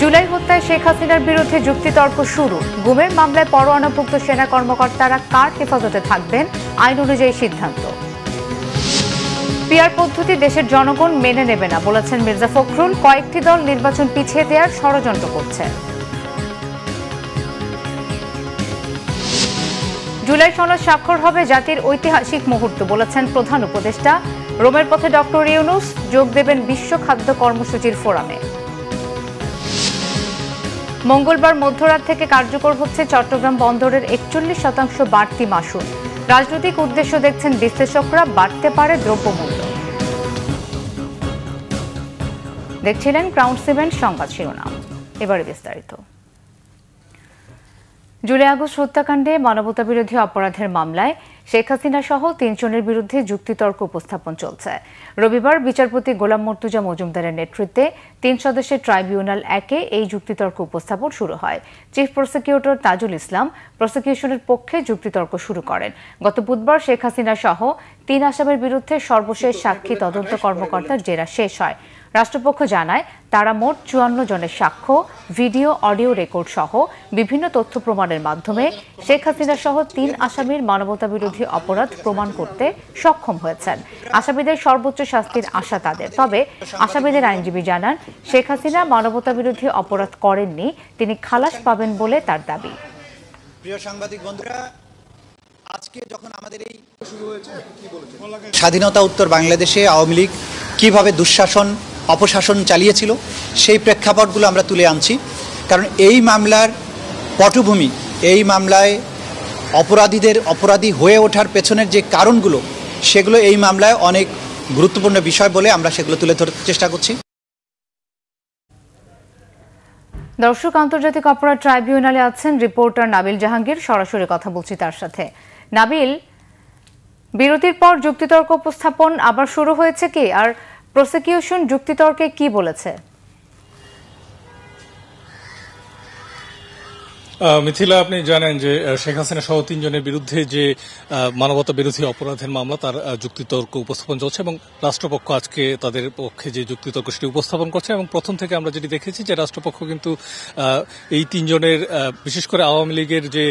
জুলাই হত্যায় শেখ হাসিনার বিরুদ্ধে যুক্তিতর্ক শুরু। গুমের মামলায় পরোয়ানাভুক্ত সেনা কর্মকর্তারা কার হেফাজতে থাকবেন, আইন অনুযায়ী সিদ্ধান্ত। পিআর পদ্ধতি দেশের জনগণ মেনে নেবে না বলেছেন মির্জা ফখরুল। কয়েকটি দল নির্বাচন পিছিয়ে দেওয়ার ষড়যন্ত্র করছে। জুলাই সনদ স্বাক্ষর হবে জাতির ঐতিহাসিক মুহূর্ত বলেছেন প্রধান উপদেষ্টা। রোমের পথে ডক্টর ইউনূস যোগ দেবেন বিশ্ব খাদ্য কর্মসূচির ফোরামে। মঙ্গলবার মধ্যরাত থেকে কার্যকর হচ্ছে চট্টগ্রাম বন্দরের 41% বাড়তি মাশুল। রাজনৈতিক উদ্দেশ্য দেখছেন বিশ্লেষকরা, বাড়তে পারে দ্রব্যমূল্য। দেখছিলেন ক্রাউন সিমেন্ট সংবাদ শিরোনাম, এবারে বিস্তারিত। জুলাই আগস্ট হত্যাকাণ্ডে মানবতাবিরোধী অপরাধের মামলায় শেখ হাসিনা সহ 3 জনের বিরুদ্ধে যুক্তিতর্ক উপস্থাপন চলছে। রবিবার বিচারপতি গোলাম মর্তুজা মজুমদারের নেতৃত্বে 3 সদস্যের ট্রাইব্যুনাল 1-এ এই যুক্তিতর্ক উপস্থাপন শুরু হয়। চিফ প্রসিকিউটর তাজুল ইসলাম প্রসিকিউশনের পক্ষে যুক্তিতর্ক শুরু করেন। গত বুধবার শেখ হাসিনা সহ 3 আসামির বিরুদ্ধে সর্বশেষ সাক্ষী তদন্ত কর্মকর্তার জেরা শেষ হয়। রাষ্ট্রপক্ষ জানায় তারা মোট 54 জনের সাক্ষ্য, ভিডিও, অডিও রেকর্ড সহ বিভিন্ন তথ্য প্রমাণের মাধ্যমে শেখ হাসিনা সহ 3 আসামির মানবতাবিরোধী অপরাধ প্রমাণ করতে সক্ষম হয়েছেন। আসামিদের সর্বোচ্চ শাস্তির আশা তাদের। তবে আসামিদের আইনজীবী জানান শেখ হাসিনা মানবতাবিরোধী অপরাধ করেননি, তিনি খালাস পাবেন বলে তার দাবি। প্রিয় সাংবাদিক বন্ধুরা, আজকে যখন আমাদের এই স্বাধীনতা উত্তর বাংলাদেশে আওয়ামী লীগ কিভাবে দুঃশাসন অপশাসন চালিয়েছিল সেই প্রেক্ষাপটগুলো আমরা তুলে আনছি। কারণ এই মামলার পটভূমি, এই মামলায় অপরাধী হয়ে ওঠার পেছনের যে কারণগুলো, সেগুলো এই মামলায় অনেক গুরুত্বপূর্ণ বিষয় বলে আমরা সেগুলো তুলে ধরতে চেষ্টা করছি। দর্শক, আন্তর্জাতিক অপরাধ ট্রাইব্যুনালে আছেন রিপোর্টার নাবিল জাহাঙ্গীর, সরাসরি কথা বলছি তার সাথে। নাবিল, বিরতির পর যুক্তিতর্ক উপস্থাপন আবার শুরু হয়েছে কি, আর প্রসিকিউশন যুক্তিতর্কে কি বলেছে? মিথিলা, আপনি জানেন যে শেখ হাসিনা সহ 3 জনের বিরুদ্ধে যে মানবতা বিরোধী অপরাধের মামলা, তার যুক্তিতর্ক উপস্থাপন চলছে এবং রাষ্ট্রপক্ষ আজকে তাদের পক্ষে যে যুক্তিতর্ক সেটি উপস্থাপন করছে। এবং প্রথম থেকে আমরা যেটি দেখেছি যে রাষ্ট্রপক্ষ কিন্তু এই 3 জনের, বিশেষ করে আওয়ামী লীগের যে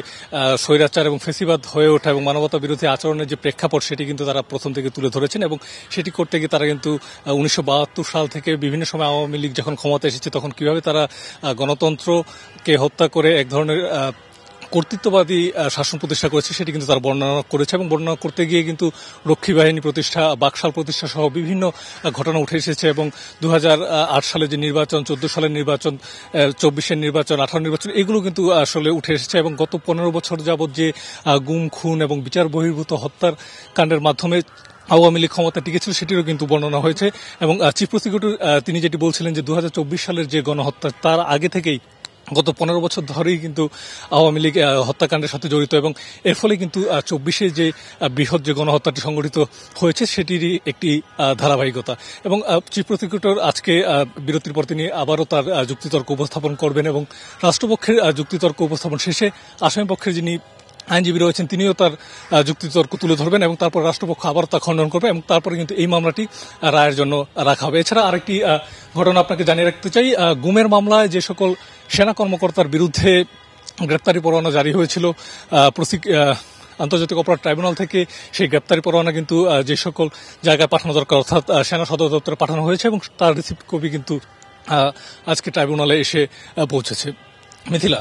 স্বৈরাচার এবং ফেসিবাদ হয়ে ওঠা এবং মানবতা বিরোধী আচরণের যে প্রেক্ষাপট, সেটি কিন্তু তারা প্রথম থেকে তুলে ধরেছেন। এবং সেটি করতে গিয়ে তারা কিন্তু 1972 সাল থেকে বিভিন্ন সময় আওয়ামী লীগ যখন ক্ষমতা এসেছে তখন কিভাবে তারা গণতন্ত্রকে হত্যা করে এক ধরনের কর্তৃত্ববাদী শাসন প্রতিষ্ঠা করেছে সেটি কিন্তু তারা বর্ণনা করেছে। এবং বর্ণনা করতে গিয়ে কিন্তু রক্ষী বাহিনী প্রতিষ্ঠা, বাকশাল প্রতিষ্ঠা সহ বিভিন্ন ঘটনা উঠে এসেছে। এবং 2008 সালে যে নির্বাচন, 14 সালের নির্বাচন, 24-এর নির্বাচন, 18 নির্বাচন, এগুলো কিন্তু আসলে উঠে এসেছে। এবং গত 15 বছর যাবৎ যে গুম, খুন এবং বিচার বহির্ভূত হত্যার কাণ্ডের মাধ্যমে আওয়ামী লীগ ক্ষমতা টিকেছিল সেটিরও কিন্তু বর্ণনা হয়েছে। এবং চিফ প্রসিকিউটর তিনি যেটি বলছিলেন যে 2024 সালের যে গণহত্যা, তার আগে থেকেই গত 15 বছর ধরেই কিন্তু আওয়ামী লীগ হত্যাকাণ্ডের সাথে জড়িত। এবং এর ফলে কিন্তু 24-এ যে বৃহৎ যে গণহত্যাটি সংঘটিত হয়েছে সেটিরই একটি ধারাবাহিকতা। এবং চিফ প্রসিকিউটর আজকে বিরতির পর তিনি আবারও তার যুক্তিতর্ক উপস্থাপন করবেন এবং রাষ্ট্রপক্ষের যুক্তিতর্ক উপস্থাপন শেষে আসামিপক্ষের যিনি আইনজীবী রয়েছেন তিনিও তার যুক্তিতর্ক তুলে ধরবেন এবং তারপর রাষ্ট্রপক্ষ আবার তা খণ্ডন করবে এবং তারপরে কিন্তু এই মামলাটি রায়ের জন্য রাখা হবে। এছাড়া আরেকটি ঘটনা আপনাকে জানিয়ে রাখতে চাই, গুমের মামলায় যে সকল সেনা কর্মকর্তার বিরুদ্ধে গ্রেপ্তারি পরোয়ানা জারি হয়েছিল আন্তর্জাতিক অপরাধ ট্রাইব্যুনাল থেকে, সেই গ্রেপ্তারি পরোয়ানা কিন্তু যে সকল জায়গায় পাঠানো দরকার অর্থাৎ সেনা সদর দপ্তরে পাঠানো হয়েছে এবং তার রিসিপ্ট কপি কিন্তু আজকে ট্রাইব্যুনালে এসে পৌঁছেছে। মিথিলা।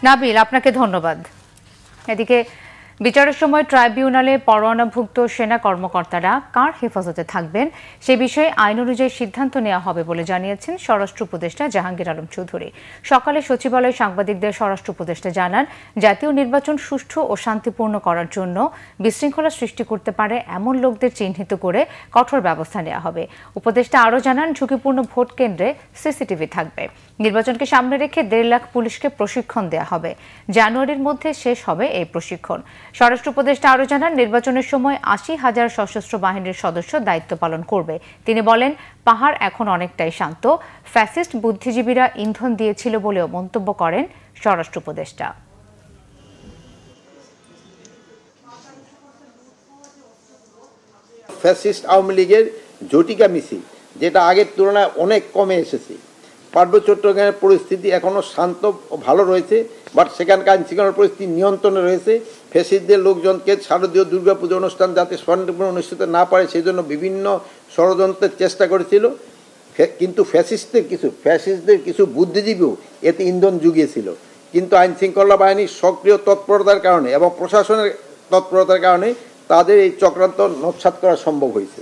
নাবিল, আপনাকে ধন্যবাদ। এদিকে বিচারের সময় ট্রাইব্যুনালে পরোয়ানাভুক্ত সেনা কর্মকর্তারা কার হেফাজতে থাকবেন সে বিষয়ে আইন অনুযায়ী সিদ্ধান্ত নেওয়া হবে বলে জানিয়েছেন স্বরাষ্ট্র উপদেষ্টা জাহাঙ্গীর আলম চৌধুরী। সকালে সচিবালয়ে সাংবাদিকদের স্বরাষ্ট্র উপদেষ্টা জানান, জাতীয় নির্বাচন সুষ্ঠু ও শান্তিপূর্ণ করার জন্য বিশৃঙ্খলা সৃষ্টি করতে পারে এমন লোকদের চিহ্নিত করে কঠোর ব্যবস্থা নেওয়া হবে। উপদেষ্টা আরও জানান, ঝুঁকিপূর্ণ ভোট কেন্দ্রে সিসিটিভি থাকবে। নির্বাচনকে সামনে রেখে 1.5 লাখ পুলিশকে প্রশিক্ষণ দেওয়া হবে। জানুয়ারির মধ্যে শেষ হবে এই প্রশিক্ষণ। স্বরাষ্ট্র উপদেষ্টা আরও জানান, নির্বাচনের সময় 80,000 সশস্ত্র বাহিনীর সদস্য দায়িত্ব পালন করবে। তিনি বলেন, পাহাড় এখন অনেকটাই শান্ত, ফ্যাসিস্ট বুদ্ধিজীবীরা ইন্ধন দিয়েছিল বলেও মন্তব্য করেন স্বরাষ্ট্র উপদেষ্টা। ফ্যাসিস্ট আওয়ামী লীগের জটিকা মিছিল, যেটা আগের তুলনায় অনেক কমে এসেছে, পার্বত্য চট্টগ্রামের পরিস্থিতি এখনও শান্ত ও ভালো রয়েছে, বাট সেখানকার আইনশৃঙ্খলার পরিস্থিতি নিয়ন্ত্রণে রয়েছে। ফ্যাসিস্টদের লোকজনকে শারদীয় দুর্গাপুজো অনুষ্ঠান যাতে শান্তিপূর্ণ অনুষ্ঠিত না পারে সেই জন্য বিভিন্ন ষড়যন্ত্রের চেষ্টা করেছিল, কিন্তু ফ্যাসিস্টদের কিছু বুদ্ধিজীবীও এতে ইন্ধন জুগিয়েছিল। কিন্তু আইনশৃঙ্খলা বাহিনীর সক্রিয় তৎপরতার কারণে এবং প্রশাসনের তৎপরতার কারণে তাদের এই চক্রান্ত নস্যাৎ করা সম্ভব হয়েছে।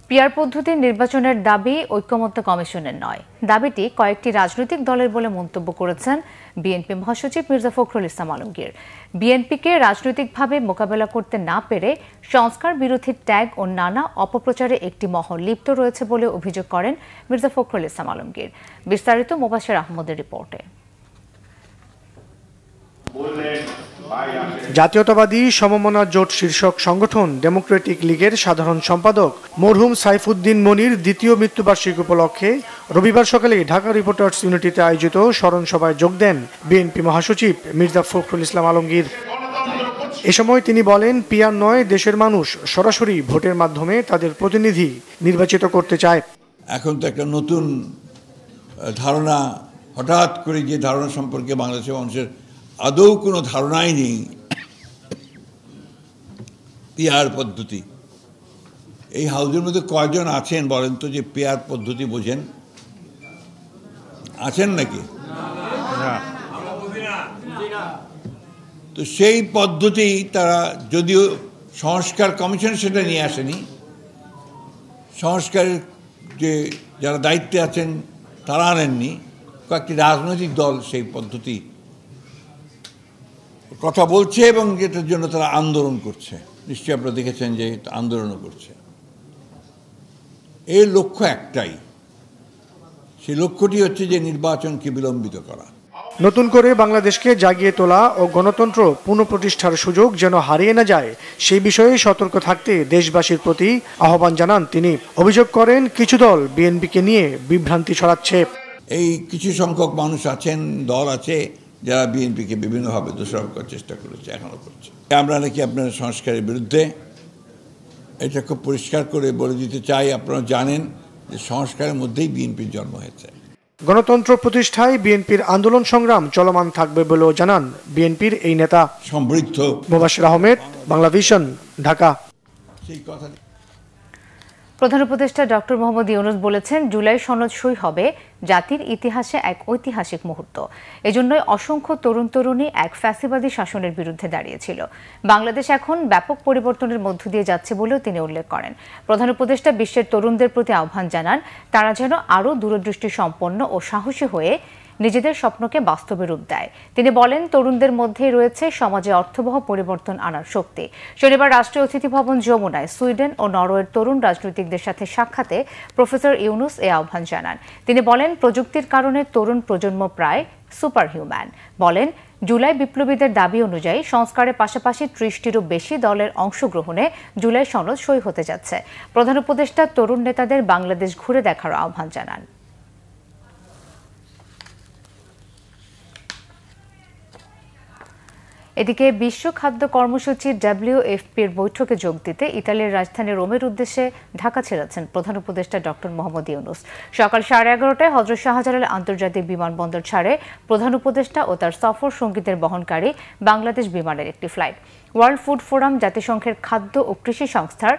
পিআর পদ্ধতির নির্বাচনের দাবি ঐকমত্য কমিশনের নয়, দাবিটি কয়েকটি রাজনৈতিক দলের বলে মন্তব্য করেছেন বিএনপি মহাসচিব মির্জা ফখরুল ইসলাম আলমগীর। বিএনপিকে রাজনৈতিকভাবে মোকাবেলা করতে না পেরে সংস্কার বিরোধী ট্যাগ ও নানা অপপ্রচারে একটি মহল লিপ্ত রয়েছে বলে অভিযোগ করেন মির্জা ফখরুল ইসলাম আলমগীর। বিস্তারিত মোবাশ্বের আহমদের রিপোর্টে। জাতীয়তাবাদী সমমনা জোট শীর্ষক সংগঠন ডেমোক্রেটিক লীগের সাধারণ সম্পাদক মরহুম সাইফুদ্দিন মনির দ্বিতীয় মৃত্যুবার্ষিকী উপলক্ষে রবিবার সকালে ঢাকা রিপোর্টার্স ইউনিটিতে আয়োজিত স্মরণ সভায় যোগ দেন বিএনপি মহাসচিব মির্জা ফখরুল ইসলাম আলমগীর। এ সময় তিনি বলেন, পিআর নয়, দেশের মানুষ সরাসরি ভোটের মাধ্যমে তাদের প্রতিনিধি নির্বাচিত করতে চায়। এখন তো একটা নতুন ধারণা, হঠাৎ করে যে ধারণা সম্পর্কে বাংলাদেশের মানুষের আদৌ কোনো ধারণাই নেই, পিআর পদ্ধতি। এই হাউজের মধ্যে কয়জন আছেন বলেন তো যে পিআর পদ্ধতি বোঝেন? আছেন নাকি? তো সেই পদ্ধতি তারা, যদিও সংস্কার কমিশন সেটা নিয়ে আসেনি, সংস্কারের যে যারা দায়িত্বে আছেন তারা আনেননি, কয়েকটি রাজনৈতিক দল সেই পদ্ধতি কথা বলছে এবং যেটার জন্য তারা আন্দোলন করছে। নিশ্চয়ই আপনারা দেখেছেন যে আন্দোলনও করছে। এর লক্ষ্য একটাই, সেই লক্ষ্যটি হচ্ছে যে নির্বাচনকে বিলম্বিত করা, নতুন করে বাংলাদেশকে জাগিয়ে তোলা ও গণতন্ত্র পুনঃপ্রতিষ্ঠার সুযোগ যেন হারিয়ে না যায় সেই বিষয়ে সতর্ক থাকতে দেশবাসীর প্রতি আহ্বান জানান তিনি। অভিযোগ করেন, কিছু দল বিএনপিকে নিয়ে বিভ্রান্তি ছড়াচ্ছে। এই কিছু সংখ্যক মানুষ আছেন, দল আছে যারা বিএনপিকে বিভিন্নভাবে দোষারোপ করার চেষ্টা করেছে, এখনও করছে। আমরা নাকি আপনার সংস্কারের বিরুদ্ধে, এটা খুব পরিষ্কার করে বলে দিতে চাই। আপনারা জানেন যে সংস্কারের মধ্যেই বিএনপির জন্ম হয়েছে। গণতন্ত্র প্রতিষ্ঠায় বিএনপির আন্দোলন সংগ্রাম চলমান থাকবে বলেও জানান বিএনপির এই নেতা। সমৃদ্ধ মোবাশ্বের আহমেদ, বাংলা ভিশন, ঢাকা। সেই কথা প্রধান উপদেষ্টা ডক্টর মোহাম্মদ ইউনূস বলেছেন, জুলাই সনদ সই হবে জাতির ইতিহাসে এক ঐতিহাসিক মুহূর্ত। এজন্যই অসংখ্য তরুণ তরুণী এক ফ্যাসিবাদী শাসনের বিরুদ্ধে দাঁড়িয়েছিল। বাংলাদেশ এখন ব্যাপক পরিবর্তনের মধ্য দিয়ে যাচ্ছে বলেও তিনি উল্লেখ করেন। প্রধান উপদেষ্টা বিশ্বের তরুণদের প্রতি আহ্বান জানান, তারা যেন আরও দূরদৃষ্টি সম্পন্ন ও সাহসী হয়ে নিজেদের স্বপ্নকে বাস্তবে রূপ দেয়। তিনি বলেন, তরুণদের মধ্যেই রয়েছে সমাজে অর্থবহ পরিবর্তন আনার শক্তি। শনিবার রাষ্ট্রীয় অতিথি ভবন যমুনায় সুইডেন ও নরওয়ের তরুণ রাজনৈতিকদের সাথে সাক্ষাতে প্রফেসর ইউনূস এ আহ্বান জানান। তিনি বলেন, প্রযুক্তির কারণে তরুণ প্রজন্ম প্রায় সুপার হিউম্যান। বলেন, জুলাই বিপ্লবীদের দাবি অনুযায়ী সংস্কারের পাশাপাশি ৩০টিরও বেশি দলের অংশগ্রহণে জুলাই সনদ সই হতে যাচ্ছে। প্রধান উপদেষ্টা তরুণ নেতাদের বাংলাদেশ ঘুরে দেখার আহ্বান জানান। এদিকে বিশ্ব খাদ্য কর্মসূচি WFPর বৈঠকে যোগ দিতে ইতালির রাজধানী রোমের উদ্দেশ্যে ঢাকা ছেড়েছেন প্রধান উপদেষ্টা ডক্টর মোহাম্মদ ইউনূস। সকাল 11:30টায় হযরত শাহজালাল আন্তর্জাতিক বিমানবন্দর ছাড়ে প্রধান উপদেষ্টা ও তার সফর সঙ্গীদের বহনকারী বাংলাদেশ বিমানের একটি ফ্লাইট। ওয়ার্ল্ড ফুড ফোরাম জাতিসংঘের খাদ্য ও কৃষি সংস্থার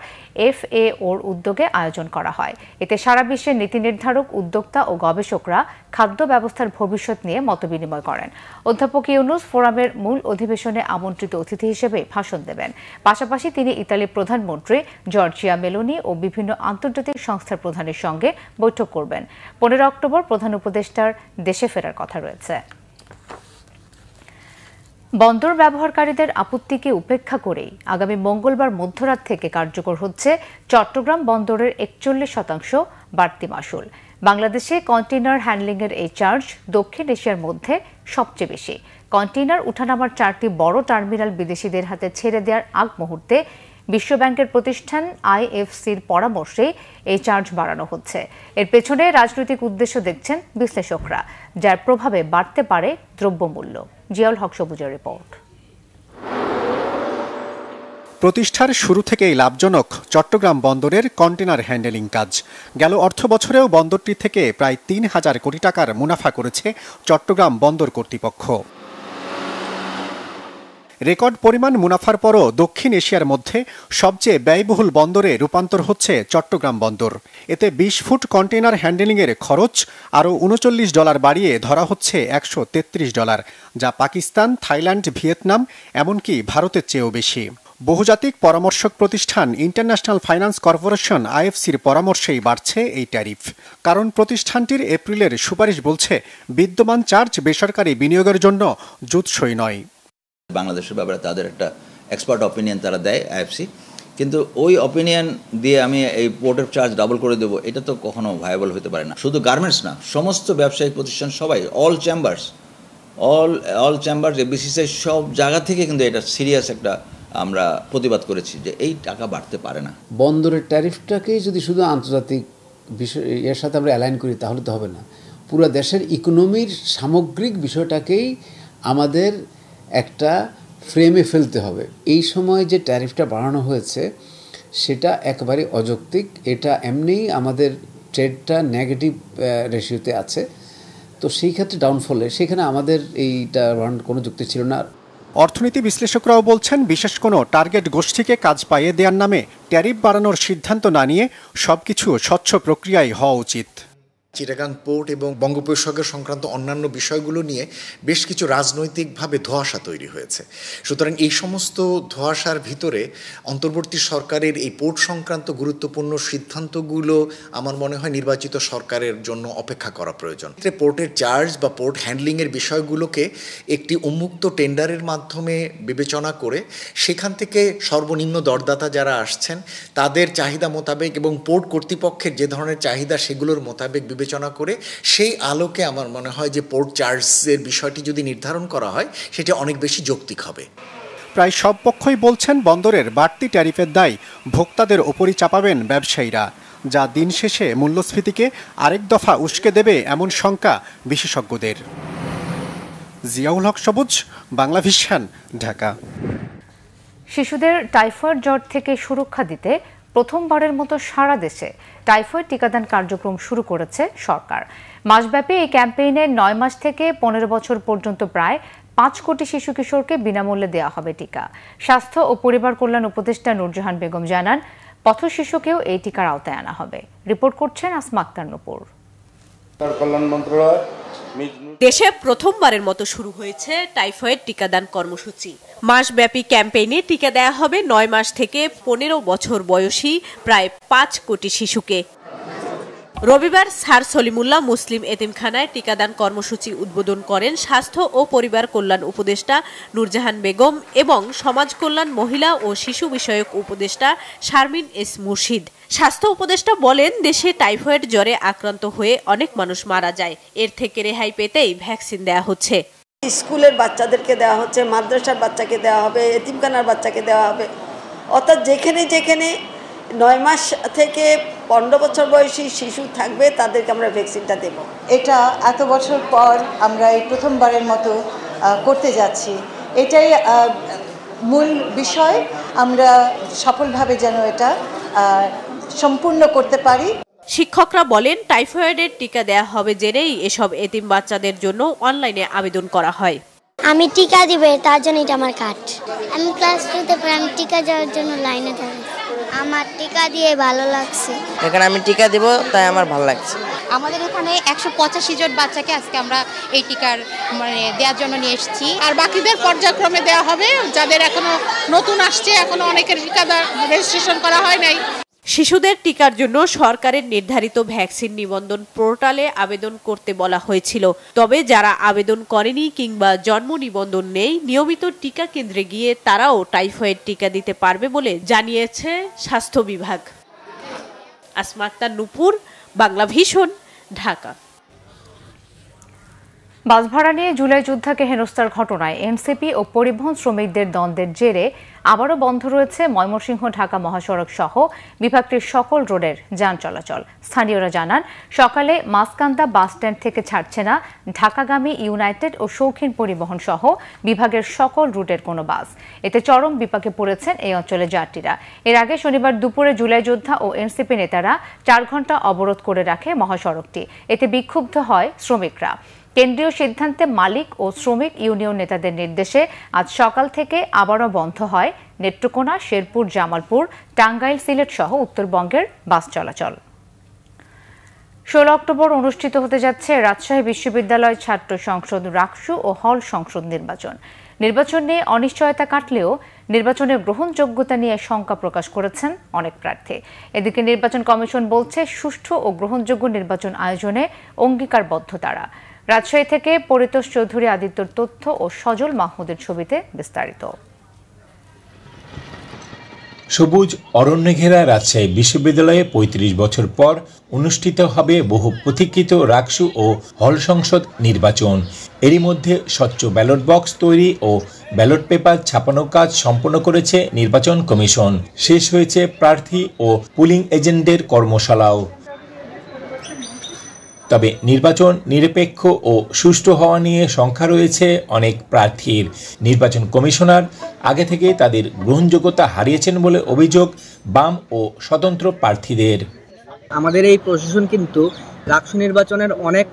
FAOর উদ্যোগে আয়োজন করা হয়। এতে সারা বিশ্বের নীতি নির্ধারক, উদ্যোক্তা ও গবেষকরা খাদ্য ব্যবস্থার ভবিষ্যৎ নিয়ে মতবিনিময় করেন। অধ্যাপক ইউনূস ফোরামের মূল অধিবেশনে আমন্ত্রিত অতিথি হিসেবে ভাষণ দেবেন। পাশাপাশি তিনি ইতালির প্রধানমন্ত্রী জর্জিয়া মেলোনি ও বিভিন্ন আন্তর্জাতিক সংস্থার প্রধানের সঙ্গে বৈঠক করবেন। 15 অক্টোবর প্রধান উপদেষ্টার দেশে ফেরার কথা রয়েছে। বন্দর ব্যবহারকারীদের আপত্তিকে উপেক্ষা করেই আগামী মঙ্গলবার মধ্যরাত থেকে কার্যকর হচ্ছে চট্টগ্রাম বন্দরের 41% বাড়তি মাশুল। বাংলাদেশে কন্টেইনার হ্যান্ডলিংয়ের এই চার্জ দক্ষিণ এশিয়ার মধ্যে সবচেয়ে বেশি। কন্টেইনার উঠানামার 4টি বড় টার্মিনাল বিদেশিদের হাতে ছেড়ে দেওয়ার আগ মুহূর্তে বিশ্বব্যাংকের প্রতিষ্ঠান IFCর পরামর্শে এই চার্জ বাড়ানো হচ্ছে। এর পেছনে রাজনৈতিক উদ্দেশ্য দেখছেন বিশ্লেষকরা, যার প্রভাবে বাড়তে পারে দ্রব্যমূল্য। জিয়াউল হক সবুজের রিপোর্ট। প্রতিষ্ঠার শুরু থেকেই লাভজনক চট্টগ্রাম বন্দরের কন্টেনার হ্যান্ডেলিং কাজ। গেল অর্থবছরেও বন্দরটি থেকে প্রায় ৩,০০০ কোটি টাকার মুনাফা করেছে চট্টগ্রাম বন্দর কর্তৃপক্ষ। রেকর্ড পরিমাণ মুনাফার পরও দক্ষিণ এশিয়ার মধ্যে সবচেয়ে ব্যয়বহুল বন্দরে রূপান্তর হচ্ছে চট্টগ্রাম বন্দর। এতে ২০ ফুট কন্টেনার হ্যান্ডেলিংয়ের খরচ আরও $39 বাড়িয়ে ধরা হচ্ছে $133, যা পাকিস্তান, থাইল্যান্ড, ভিয়েতনাম এমনকি ভারতের চেয়েও বেশি। বহুজাতিক পরামর্শক প্রতিষ্ঠান ইন্টারন্যাশনাল ফাইন্যান্স কর্পোরেশন IFCর পরামর্শেই বাড়ছে এই ট্যারিফ। কারণ প্রতিষ্ঠানটির এপ্রিলের সুপারিশ বলছে বিদ্যমান চার্জ বেসরকারি বিনিয়োগের জন্য জুতসই নয়। বাংলাদেশের ব্যাপারে তাদের একটা এক্সপার্ট অপিনিয়ন তারা দেয় IFC, কিন্তু ওই অপিনিয়ন দিয়ে আমি এই পোর্টের চার্জ ডাবল করে দেবো, এটা তো কখনো ভায়াবল হতে পারে না। শুধু গার্মেন্টস না, সমস্ত ব্যবসায়িক প্রতিষ্ঠান সবাই, অল চেম্বার্স ABCCI সব জায়গা থেকে কিন্তু এটা সিরিয়াস একটা আমরা প্রতিবাদ করেছি যে এই টাকা বাড়তে পারে না। বন্দরের ট্যারিফটাকেই যদি শুধু আন্তর্জাতিক বিষয় এর সাথে আমরা অ্যালাইন করি তাহলে তো হবে না। পুরো দেশের ইকোনমির সামগ্রিক বিষয়টাকেই আমাদের একটা ফ্রেমে ফেলতে হবে। এই সময় যে ট্যারিফটা বাড়ানো হয়েছে সেটা একেবারে অযৌক্তিক। এটা এমনিই আমাদের ট্রেডটা নেগেটিভ রেশিওতে আছে, তো সেই ক্ষেত্রে ডাউনফলে সেখানে আমাদের এইটা বাড়ানোর কোনো যুক্তি ছিল না। অর্থনীতি বিশ্লেষকরাও বলছেন, বিশেষ কোনো টার্গেট গোষ্ঠীকে কাজ পাইয়ে দেওয়ার নামে ট্যারিফ বাড়ানোর সিদ্ধান্ত না নিয়ে সবকিছু স্বচ্ছ প্রক্রিয়ায় হওয়া উচিত। চিটাগাং পোর্ট এবং বঙ্গোপসাগর সংক্রান্ত অন্যান্য বিষয়গুলো নিয়ে বেশ কিছু রাজনৈতিকভাবে ধোঁয়াশা তৈরি হয়েছে। সুতরাং এই সমস্ত ধোঁয়াশার ভিতরে অন্তর্বর্তী সরকারের এই পোর্ট সংক্রান্ত গুরুত্বপূর্ণ সিদ্ধান্তগুলো আমার মনে হয় নির্বাচিত সরকারের জন্য অপেক্ষা করা প্রয়োজন। পোর্টের চার্জ বা পোর্ট হ্যান্ডলিংয়ের বিষয়গুলোকে একটি উন্মুক্ত টেন্ডারের মাধ্যমে বিবেচনা করে সেখান থেকে সর্বনিম্ন দরদাতা যারা আসছেন তাদের চাহিদা মোতাবেক এবং পোর্ট কর্তৃপক্ষের যে ধরনের চাহিদা সেগুলোর মোতাবেক বিবেচনা করে সেই আলোকে আমার মনে হয় যে পোর্ট চার্জের বিষয়টি যদি নির্ধারণ করা হয় সেটা অনেক বেশি যৌক্তিক হবে। প্রায় সব পক্ষই বলছেন বন্দরের বাড়তি ট্যারিফের দায় ভোক্তাদের ওপরই চাপাবেন ব্যবসায়ীরা, যা দিন শেষে মূল্যস্ফীতিকে আরেক দফা উস্কে দেবে এমন শঙ্কা বিশেষজ্ঞদের। জিয়াউল হক সবুজ, বাংলা ভিশন, ঢাকা। শিশুদের টাইফয়েড জ্বর থেকে সুরক্ষা দিতে প্রথমবারের মতো সারা দেশে টাইফয়েড টিকাদান কার্যক্রম শুরু করেছে সরকার। মাসব্যাপী এই ক্যাম্পেইনে 9 মাস থেকে 15 বছর পর্যন্ত প্রায় 5 কোটি শিশু কিশোরকে বিনামূল্যে দেওয়া হবে টিকা। স্বাস্থ্য ও পরিবার কল্যাণ উপদেষ্টা নূরজাহান বেগম জানান, পথ শিশুকেও এই টিকার আওতায় আনা হবে। রিপোর্ট করছেন আসমা আক্তার নূপুর। দেশে প্রথমবারের মতো শুরু হয়েছে টাইফয়েড টিকাদান কর্মসূচি। মাসব্যাপী ক্যাম্পেইনে টিকা দেয়া হবে 9 মাস থেকে 15 বছর বয়সী প্রায় 5 কোটি শিশুকে। রবিবার স্যার সলিমুল্লাহ মুসলিম এতিমখানায় টিকাদান কর্মসূচি উদ্বোধন করেন স্বাস্থ্য ও পরিবার কল্যাণ উপদেষ্টা নূরজাহান বেগম এবং সমাজ কল্যাণ, মহিলা ও শিশু বিষয়ক উপদেষ্টা শারমিন এস মুর্শিদ। স্বাস্থ্য উপদেষ্টা বলেন, দেশে টাইফয়েড জ্বরে আক্রান্ত হয়ে অনেক মানুষ মারা যায়। এর থেকে রেহাই পেতেই ভ্যাকসিন দেয়া হচ্ছে। স্কুলের বাচ্চাদেরকে দেওয়া হচ্ছে, মাদ্রাসার বাচ্চাকে দেওয়া হবে, এতিমখানার বাচ্চাকে দেওয়া হবে। অর্থাৎ যেখানে যেখানে 9 মাস থেকে 15 বছর বয়সী শিশু থাকবে তাদেরকে আমরা ভ্যাকসিনটা দেব। এটা এত বছর পর আমরা এই প্রথমবারের মতো করতে যাচ্ছি। এটাই মূল বিষয়, আমরা সফলভাবে যেন এটা সম্পূর্ণ করতে পারি। শিক্ষকরা বলেন, টাইফয়েডের টিকা দেয়া হবে জেনেই এসব এতিম বাচ্চাদের জন্য অনলাইনে আবেদন করা হয়। আমি টিকা দিবে তার জন্য এটা আমার কার্ড। আমি ক্লাস 2তে পড়ি, আমি টিকা দেওয়ার জন্য লাইনে দাঁড়াই। আমার টিকা দিয়ে ভালো লাগছে। এখানে আমি টিকা দিব তাই আমার ভালো লাগছে। আমাদের এখানে 185 জন বাচ্চাকে আজকে আমরা এই টিকার দেওয়ার জন্য নিয়ে এসেছি। আর বাকিদের পর্যায়ক্রমে দেওয়া হবে, যাদের এখনো নতুন আসছে, এখনো অনেকের টিকা রেজিস্ট্রেশন করা হয় নাই। শিশুদের টিকার জন্য সরকারের নির্ধারিত ভ্যাকসিন নিবন্ধন পোর্টালে আবেদন করতে বলা হয়েছিল। তবে যারা আবেদন করেনি কিংবা জন্ম নিবন্ধন নেই, নিয়মিত টিকা কেন্দ্রে গিয়ে তারাও টাইফয়েড টিকা দিতে পারবে বলে জানিয়েছে স্বাস্থ্য বিভাগ। আসমা আক্তার নূপুর, বাংলা ভিশন, ঢাকা। বাস ভাড়া নিয়ে জুলাই যোদ্ধাকে হেনস্থার ঘটনায় এনসিপি ও পরিবহন শ্রমিকদের দ্বন্দ্বের জেরে আবারও বন্ধ রয়েছে ময়মনসিংহ ঢাকা মহাসড়ক সহ বিভাগটির সকল রোডের যান চলাচল। স্থানীয়রা জানান, সকালে মাসকান্দা বাস স্ট্যান্ড থেকে ছাড়ছে না ঢাকাগামী ইউনাইটেড ও শৌখিন পরিবহন সহ বিভাগের সকল রুটের কোনো বাস। এতে চরম বিপাকে পড়েছেন এই অঞ্চলের যাত্রীরা। এর আগে শনিবার দুপুরে জুলাই যোদ্ধা ও এনসিপি নেতারা 4 ঘণ্টা অবরোধ করে রাখে মহাসড়কটি। এতে বিক্ষুব্ধ হয় শ্রমিকরা। কেন্দ্রীয় সিদ্ধান্তে মালিক ও শ্রমিক ইউনিয়ন নেতাদের নির্দেশে আজ সকাল থেকে আবারও বন্ধ হয় নেত্রকোনা, শেরপুর, জামালপুর, টাঙ্গাইল, সিলেট সহ উত্তরবঙ্গের বাস চলাচল। 16 অক্টোবর অনুষ্ঠিত হতে যাচ্ছে রাজশাহী বিশ্ববিদ্যালয় ছাত্র সংসদ রাকসু ও হল সংসদ নির্বাচন। নির্বাচন নিয়ে অনিশ্চয়তা কাটলেও নির্বাচনের গ্রহণযোগ্যতা নিয়ে শঙ্কা প্রকাশ করেছেন অনেক প্রার্থী। এদিকে নির্বাচন কমিশন বলছে, সুষ্ঠু ও গ্রহণযোগ্য নির্বাচন আয়োজনে অঙ্গীকারবদ্ধ তারা। রাজশাহী থেকে পরিতোষ চৌধুরী, আদিত্যর তথ্য ও সজল মাহমুদের ছবিতে বিস্তারিত। সবুজ অরণ্য ঘেরা রাজশাহী বিশ্ববিদ্যালয়ে 35 বছর পর অনুষ্ঠিত হবে বহু প্রতীক্ষিত রাকসু ও হল সংসদ নির্বাচন। এরই মধ্যে স্বচ্ছ ব্যালট বক্স তৈরি ও ব্যালট পেপার ছাপানোর কাজ সম্পন্ন করেছে নির্বাচন কমিশন। শেষ হয়েছে প্রার্থী ও পুলিং এজেন্টদের কর্মশালাও। তবে নির্বাচন নিরপেক্ষ ও সুষ্ঠু হওয়া নিয়ে শঙ্কা রয়েছে অনেক প্রার্থীর। নির্বাচন কমিশনার আগে থেকে তাদের গ্রহণযোগ্যতা হারিয়েছেন বলে অভিযোগ বাম ও স্বতন্ত্র প্রার্থীদের। আমাদের এই প্রশাসন কিন্তু রাকসু নির্বাচনের অনেক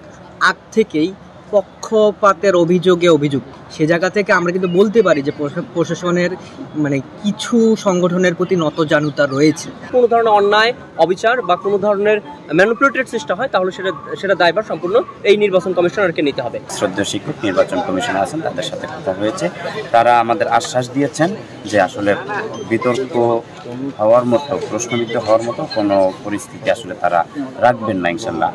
আগ থেকেই পক্ষপাতের অভিযোগে অভিযুক্ত। সে জায়গা থেকে আমরা কিন্তু বলতে পারি যে প্রশাসনের কিছু সংগঠনের প্রতি নতজানুতা রয়েছে। কোনো ধরনের অন্যায়, অবিচার বা কোনো ধরনের ম্যানিপুলেটেড চেষ্টা হয় তাহলে সেটা দায়ভার সম্পূর্ণ এই নির্বাচন কমিশনারকে নিতে হবে। শ্রদ্ধেয় শিক্ষক নির্বাচন কমিশনার আছেন, তাদের সাথে কথা হয়েছে। তারা আমাদের আশ্বাস দিয়েছেন যে আসলে বিতর্ক হওয়ার মতো, প্রশ্নবিদ্ধ হওয়ার মতো কোনো পরিস্থিতি আসলে তারা রাখবেন না ইনশাল্লাহ।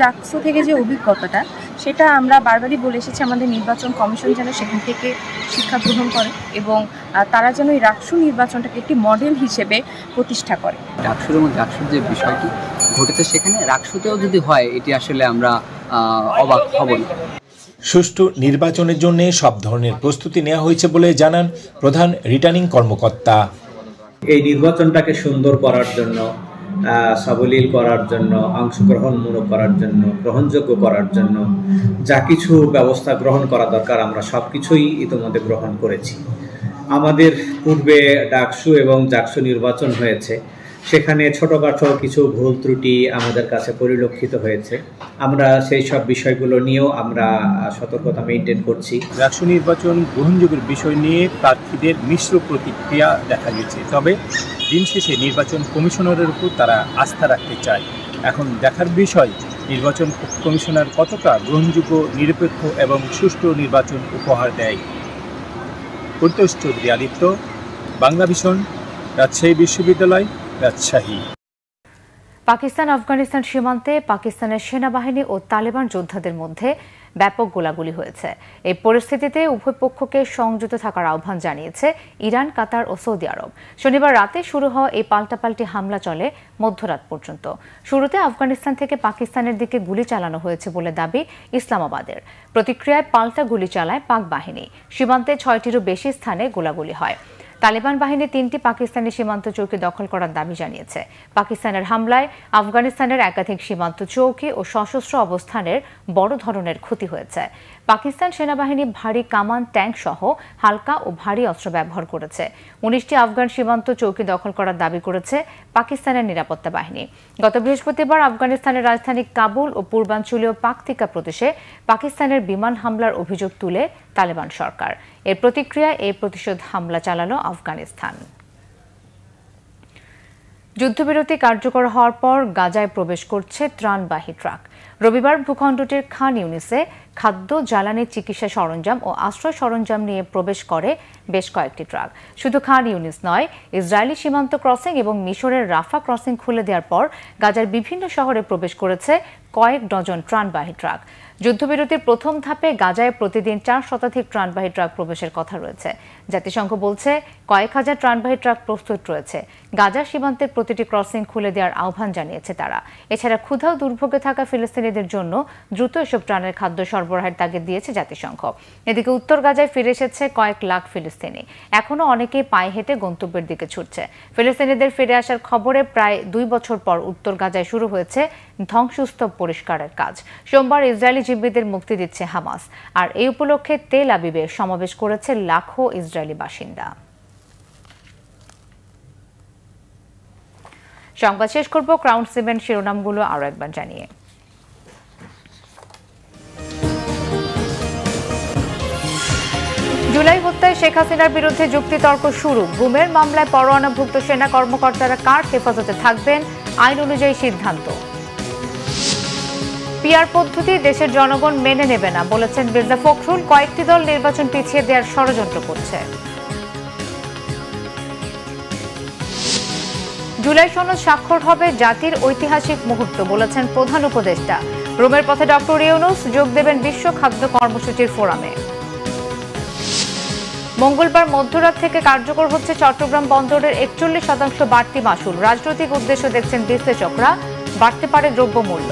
জাকসু থেকে যে অভিজ্ঞতাটা, সেটা আমরা বারবারই বলে এসেছি আমাদের নির্বাচন কমিশন যেন সেখান থেকে শিক্ষা গ্রহণ করে এবং তারা যেন এই রাকসু নির্বাচনটাকে একটি মডেল হিসেবে প্রতিষ্ঠা করে। ডাকসুর এবং ডাকসুর যে বিষয়টি ঘটেছে সেখানে রাকসুতেও যদি হয়, এটি আসলে আমরা অবাক হব না। সুষ্ঠু নির্বাচনের জন্য সব ধরনের প্রস্তুতি নেওয়া হয়েছে বলে জানান প্রধান রিটার্নিং কর্মকর্তা। এই নির্বাচনটাকে সুন্দর করার জন্য, সাবলীল করার জন্য, অংশগ্রহণমূলক করার জন্য, গ্রহণযোগ্য করার জন্য যা কিছু ব্যবস্থা গ্রহণ করা দরকার আমরা সব কিছুই ইতিমধ্যে গ্রহণ করেছি। আমাদের পূর্বে ডাকসু এবং জাকসু নির্বাচন হয়েছে, সেখানে ছোটোখাটো কিছু ভুল ত্রুটি আমাদের কাছে পরিলক্ষিত হয়েছে। আমরা সেই সব বিষয়গুলো নিয়েও আমরা সতর্কতা মেনটেন করছি। রাকসু নির্বাচন গ্রহণযোগ্যের বিষয় নিয়ে প্রার্থীদের মিশ্র প্রতিক্রিয়া দেখা গেছে। তবে দিন শেষে নির্বাচন কমিশনারের উপর তারা আস্থা রাখতে চায়। এখন দেখার বিষয় নির্বাচন কমিশনার কতটা গ্রহণযোগ্য, নিরপেক্ষ এবং সুষ্ঠু নির্বাচন উপহার দেয়। পরিতোষ চৌধুরী, আদিত্য, বাংলা ভিশন, রাজশাহী বিশ্ববিদ্যালয়, রাজশাহী। পাকিস্তান আফগানিস্তান সীমান্তে পাকিস্তানের সেনাবাহিনী ও তালেবান যোদ্ধাদের মধ্যে ব্যাপক গোলাগুলি হয়েছে। এই পরিস্থিতিতে উভয় পক্ষকে সংযত থাকার আহ্বান জানিয়েছে ইরান, কাতার ও সৌদি আরব। শনিবার রাতে শুরু হওয়া এই পাল্টাপাল্টি হামলা চলে মধ্যরাত পর্যন্ত। শুরুতে আফগানিস্তান থেকে পাকিস্তানের দিকে গুলি চালানো হয়েছে বলে দাবি ইসলামাবাদের। প্রতিক্রিয়ায় পাল্টা গুলি চালায় পাক বাহিনী। সীমান্তে 6টিরও বেশি স্থানে গোলাগুলি হয়। তালেবান বাহিনী 3টি পাকিস্তানি সীমান্ত চৌকি দখল করার দাবি জানিয়েছে। পাকিস্তানের হামলায় আফগানিস্তানের একাধিক সীমান্ত চৌকি ও সশস্ত্র অবস্থানের বড় ধরনের ক্ষতি হয়েছে। পাকিস্তান সেনাবাহিনী ভারী কামান, ট্যাঙ্ক সহ হালকা ও ভারী অস্ত্র ব্যবহার করেছে। 19টি আফগান সীমান্ত চৌকি দখল করার দাবি করেছে পাকিস্তানের নিরাপত্তা বাহিনী। গত বৃহস্পতিবার আফগানিস্তানের রাজধানী কাবুল ও পূর্বাঞ্চলীয় পাকতিকা প্রদেশে পাকিস্তানের বিমান হামলার অভিযোগ তুলে তালেবান সরকার। এর প্রতিক্রিয়ায় এই প্রতিশোধ হামলা চালানো আফগানিস্তান। যুদ্ধবিরতি কার্যকর হওয়ার পর গাজায় প্রবেশ করছে ত্রাণবাহী ট্রাক। রবিবার ভূখণ্ডটির খান ইউনিসে খাদ্য, জ্বালানি, চিকিৎসা সরঞ্জাম ও আশ্রয় সরঞ্জাম নিয়ে প্রবেশ করে বেশ কয়েকটি ট্রাক। শুধু খান ইউনিস নয়, ইসরায়েলি সীমান্ত ক্রসিং এবং মিশরের রাফা ক্রসিং খুলে দেওয়ার পর গাজার বিভিন্ন শহরে প্রবেশ করেছে কয়েক ডজন ত্রাণবাহী ট্রাক। যুদ্ধবিরতির প্রথম ধাপে গাজায় প্রতিদিন 4 শতাধিক ত্রাণবাহী ট্রাক প্রবেশের কথা রয়েছে। জাতিসংঘ বলছে কয়েক হাজার ত্রাণবাহী ট্রাক প্রস্তুত রয়েছে। গাজা সীমান্তের প্রতিটি ক্রসিং খুলে দেওয়ার আহ্বান জানিয়েছে তারা। এছাড়া ক্ষুধা ও দুর্ভোগে থাকা ফিলিস্তিনিদের জন্য দ্রুত এসব ত্রাণের খাদ্য সরবরাহের তাগিদ দিয়েছে জাতিসংঘ। এদিকে উত্তর গাজায় ফিরে এসেছে কয়েক লাখ ফিলিস্তিনি। এখনও অনেকেই পায়ে হেঁটে গন্তব্যের দিকে ছুটছে। ফিলিস্তিনিদের ফিরে আসার খবরে প্রায় 2 বছর পর উত্তর গাজায় শুরু হয়েছে ধ্বংসস্তূপ পরিষ্কারের কাজ। সোমবার ইসরায়েলি জিম্মিদের মুক্তি দিচ্ছে হামাস। আর এই উপলক্ষে তেল আবিবে সমাবেশ করেছে লাখো ইসরায়েলি বাসিন্দা। সংবাদ শেষ করব ক্রাউন সিমেন্ট শিরোনামগুলো আরো একবার জানিয়ে। জুলাই হত্যায় শেখ হাসিনার বিরুদ্ধে যুক্তিতর্ক শুরু। গুমের মামলায় পরোয়ানাভুক্ত সেনা কর্মকর্তারা কার হেফাজতে থাকবেন, আইন অনুযায়ী সিদ্ধান্ত। পিআর পদ্ধতি দেশের জনগণ মেনে নেবে না বলেছেন মির্জা ফখরুল। কয়েকটি দল নির্বাচন পিছিয়ে দেওয়ার ষড়যন্ত্র করছে। জুলাই সনদ স্বাক্ষর হবে জাতির ঐতিহাসিক মুহূর্ত বলেছেন প্রধান উপদেষ্টা। রোমের পথে ডক্টর ইউনূস যোগ দেবেন বিশ্ব খাদ্য কর্মসূচির ফোরামে। মঙ্গলবার মধ্যরাত থেকে কার্যকর হচ্ছে চট্টগ্রাম বন্দরের 41% বাড়তি মাশুল। রাজনৈতিক উদ্দেশ্য দেখছেন বিশ্লেষকরা, বাড়তে পারে দ্রব্যমূল্য।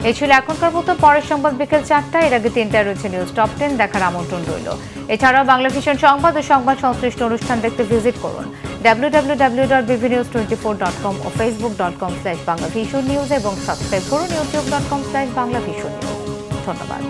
এই ছিল এখনকার মতো। পরের সংবাদ বিকেল 4টায়। এর আগে 3টায় রয়েছে নিউজ টপ 10 দেখার আমন্ত্রণ রইল। এছাড়াও বাংলা ভিশন সংবাদ ও সংবাদ সংশ্লিষ্ট অনুষ্ঠান দেখতে ভিজিট করুন www.bvnews24.com ও facebook.com/banglavisionnews এবং সাবস্ক্রাইব করুন youtube.com/banglavisionnews। ধন্যবাদ।